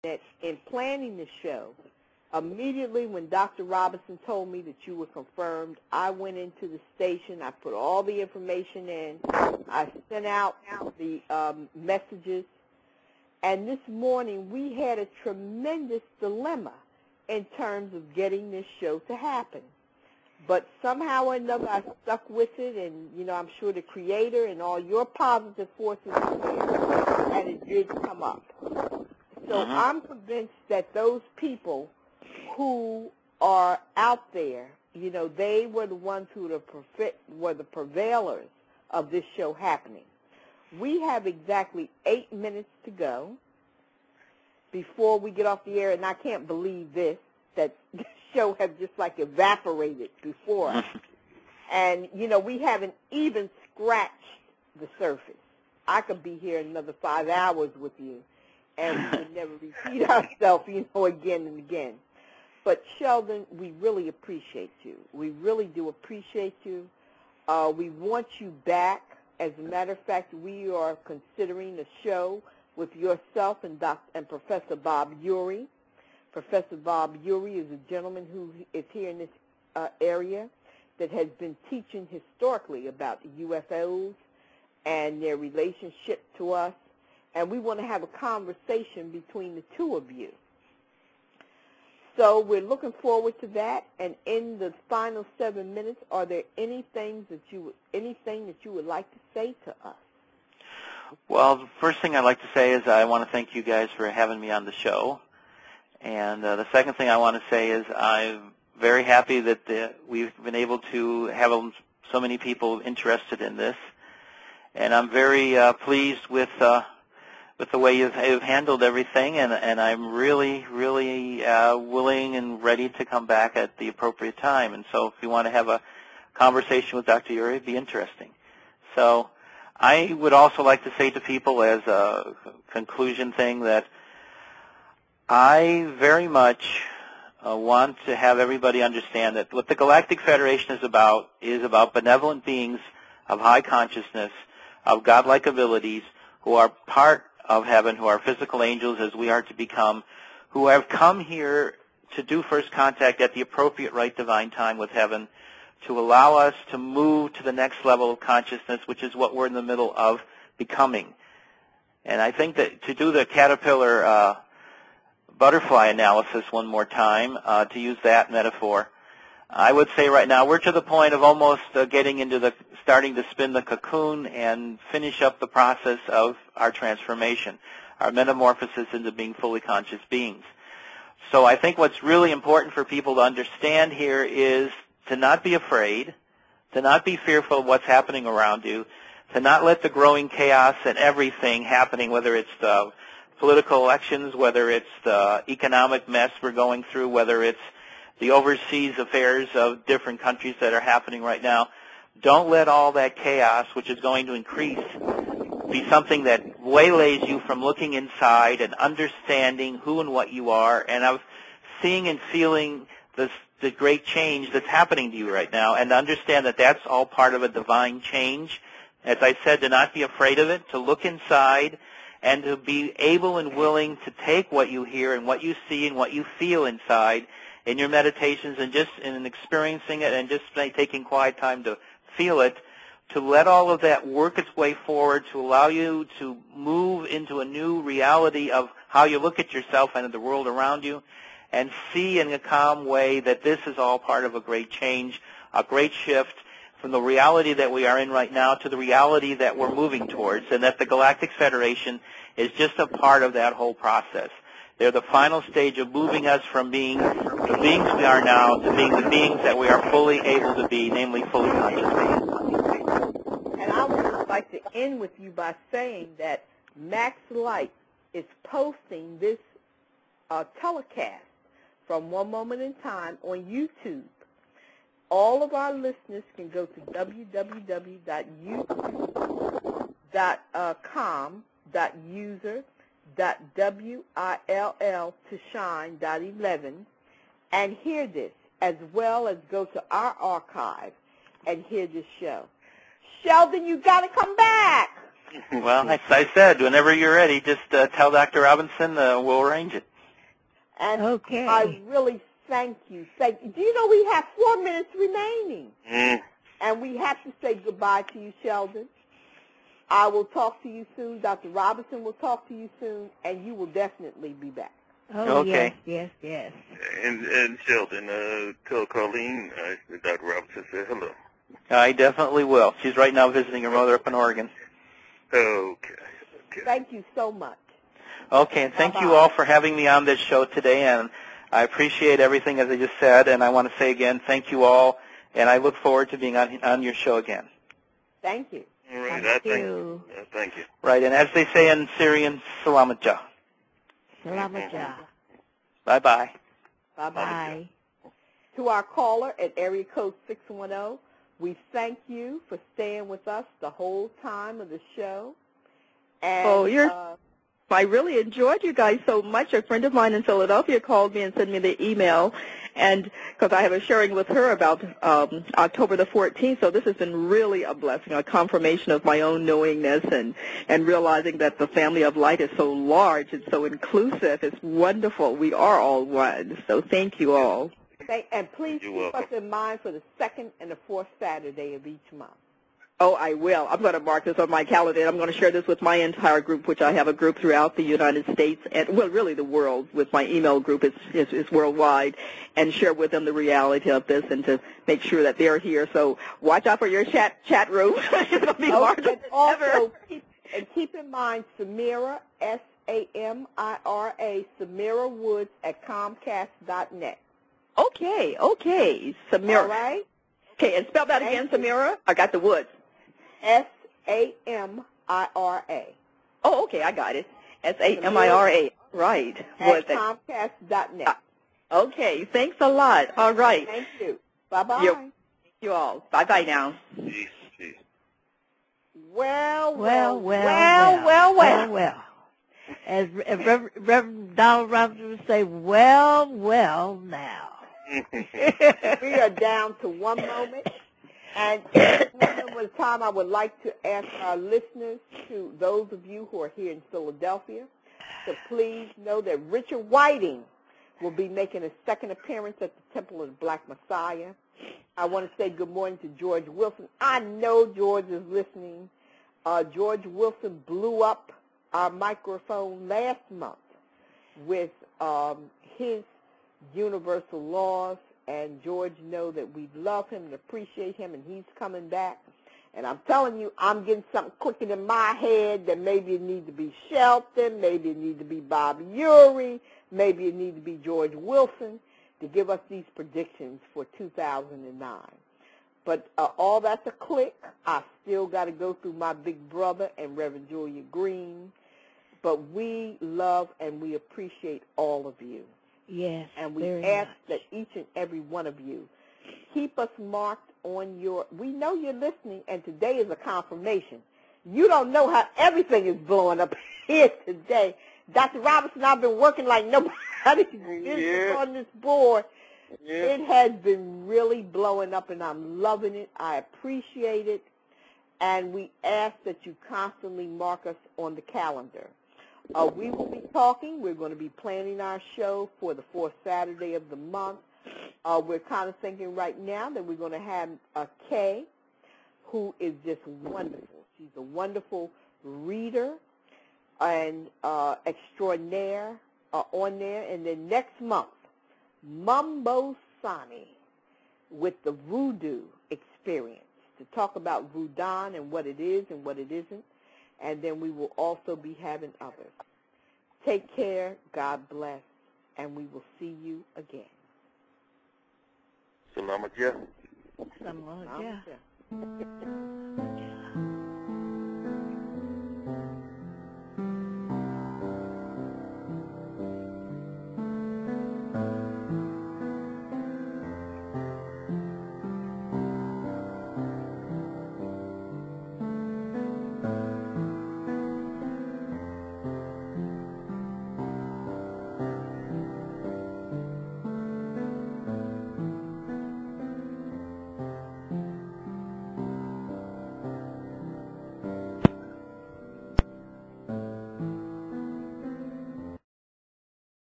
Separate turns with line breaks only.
that in planning the show, immediately when Dr. Robinson told me that you were confirmed, I went into the station. I put all the information in. I sent out the messages. And this morning we had a tremendous dilemma in terms of getting this show to happen. But somehow or another I stuck with it, and, you know, I'm sure the Creator and all your positive forces were there, and it did come up. So I'm convinced that those people who are out there, you know, they were the ones who were the purveyors of this show happening. We have exactly 8 minutes to go before we get off the air, and I can't believe this, that this show has just like evaporated before us. And, you know, we haven't even scratched the surface. I could be here another 5 hours with you, and we would never repeat ourselves, you know, again and again. But, Sheldan, we really appreciate you. We really do appreciate you. We want you back. As a matter of fact, we are considering a show with yourself and Professor Bob Urey. Professor Bob Urey is a gentleman who is here in this area that has been teaching historically about UFOs and their relationship to us. And we want to have a conversation between the two of you. So we're looking forward to that. And in the final 7 minutes, are there anything that you would like to say to us?
Well, the first thing I'd like to say is I want to thank you guys for having me on the show. And the second thing I want to say is I'm very happy that we've been able to have so many people interested in this. And I'm very pleased with the way you've handled everything, and I'm really, really willing and ready to come back at the appropriate time. And so if you want to have a conversation with Dr. Urey, it'd be interesting. So I would also like to say to people as a conclusion thing that I very much want to have everybody understand that what the Galactic Federation is about benevolent beings of high consciousness, of godlike abilities, who are part of heaven, who are physical angels as we are to become, who have come here to do first contact at the appropriate right divine time with heaven, to allow us to move to the next level of consciousness, which is what we're in the middle of becoming. And I think that to do the caterpillar butterfly analysis one more time, to use that metaphor, I would say right now we're to the point of almost getting into starting to spin the cocoon and finish up the process of our transformation, our metamorphosis into being fully conscious beings. So I think what's really important for people to understand here is to not be afraid, to not be fearful of what's happening around you, to not let the growing chaos and everything happening, whether it's the political elections, whether it's the economic mess we're going through, whether it's the overseas affairs of different countries that are happening right now. Don't let all that chaos, which is going to increase, be something that waylays you from looking inside and understanding who and what you are, and of seeing and feeling the great change that's happening to you right now, and to understand that that's all part of a divine change. As I said, to not be afraid of it, to look inside, and to be able and willing to take what you hear and what you see and what you feel inside in your meditations and just in experiencing it and just taking quiet time to feel it, to let all of that work its way forward, to allow you to move into a new reality of how you look at yourself and the world around you, and see in a calm way that this is all part of a great change, a great shift from the reality that we are in right now to the reality that we're moving towards, and that the Galactic Federation is just a part of that whole process. They're the final stage of moving us from being the beings we are now to being the beings that we are fully able to be, namely fully conscious beings.
And I would like to end with you by saying that Max Light is posting this telecast from One Moment in Time on YouTube. All of our listeners can go to www.youtube.com.user.will to shine.11 and hear this, as well as go to our archive and hear this show. Sheldan, you got to come back.
Well, as I said, whenever you're ready, just tell Dr. Robinson, we'll arrange it.
And
Okay.
I really thank you. Do you know we have 4 minutes remaining? And we have to say goodbye to you, Sheldan. I will talk to you soon. Dr. Robinson will talk to you soon, and you will definitely be back.
Oh,
Okay.
Yes.
And Sheldan, tell Carlene, Dr. Robinson said hello.
I definitely will. She's right now visiting her mother up in Oregon.
Okay.
Thank you so much.
Okay, and thank you all for having me on this show today, and I appreciate everything, as I just said, and I want to say again, thank you all, and I look forward to being on your show again.
Thank you.
All right.
Thank you.
Thank you.
Right, and as they say in Syrian, Salamat jah.
Salamat jah.
Bye-bye.
Bye-bye. To our caller at area code 610, we thank you for staying with us the whole time of the show. And,
I really enjoyed you guys so much. A friend of mine in Philadelphia called me and sent me the email, and because I have a sharing with her about October the 14th, so this has been really a blessing, a confirmation of my own knowingness and realizing that the family of light is so large and so inclusive. It's wonderful. We are all one. So thank you all.
And please keep us in mind for the 2nd and the 4th Saturday of each month.
Oh, I will. I'm going to mark this on my calendar, and I'm going to share this with my entire group, which I have a group throughout the United States, and, well, really the world, with my email group. It's worldwide, and share with them the reality of this and to make sure that they're here. So watch out for your chat room. It's going to be larger than ever.
Keep in mind Samira, S-A-M-I-R-A, Samira Woods at Comcast.net.
Okay, Samira.
All right?
Okay, and spell that again, Samira. I got the Woods.
S-A-M-I-R-A.
Oh, okay, I got it. S-A-M-I-R-A. Right.
At Comcast.net.
Okay, thanks a lot. All right.
Thank you. Bye-bye.
Thank you all. Bye-bye now.
Peace.
Well.
As Reverend Donald Robinson would say, well now.
We are down to 1 moment. And at 1 moment at a time, I would like to ask our listeners, to those of you who are here in Philadelphia, to please know that Richard Whiting will be making a second appearance at the Temple of the Black Messiah. I want to say good morning to George Wilson. I know George is listening. George Wilson blew up our microphone last month with his universal laws, and George know that we love him and appreciate him, and he's coming back. And I'm telling you, I'm getting something clicking in my head that maybe it needs to be Shelton, maybe it needs to be Bob Urey, maybe it needs to be George Wilson to give us these predictions for 2009. But all that's a click. I still got to go through my big brother and Reverend Julia Green. But we love and we appreciate all of you.
Yes,
and we ask that each and every one of you keep us marked on your, we know you're listening, and today is a confirmation. You don't know how everything is blowing up here today. Dr. Robinson, I've been working like nobody on this board. Yeah. It has been really blowing up, and I'm loving it. I appreciate it, and we ask that you constantly mark us on the calendar. We will be talking. We're going to be planning our show for the 4th Saturday of the month. We're kind of thinking right now that we're going to have Kay, who is just wonderful. She's a wonderful reader and extraordinaire on there. And then next month, Mumbo Sani with the Voodoo Experience to talk about Voodoo and what it is and what it isn't. And then we will also be having others. Take care, God bless, and we will see you again.
Salamat jah.
Salamat jah.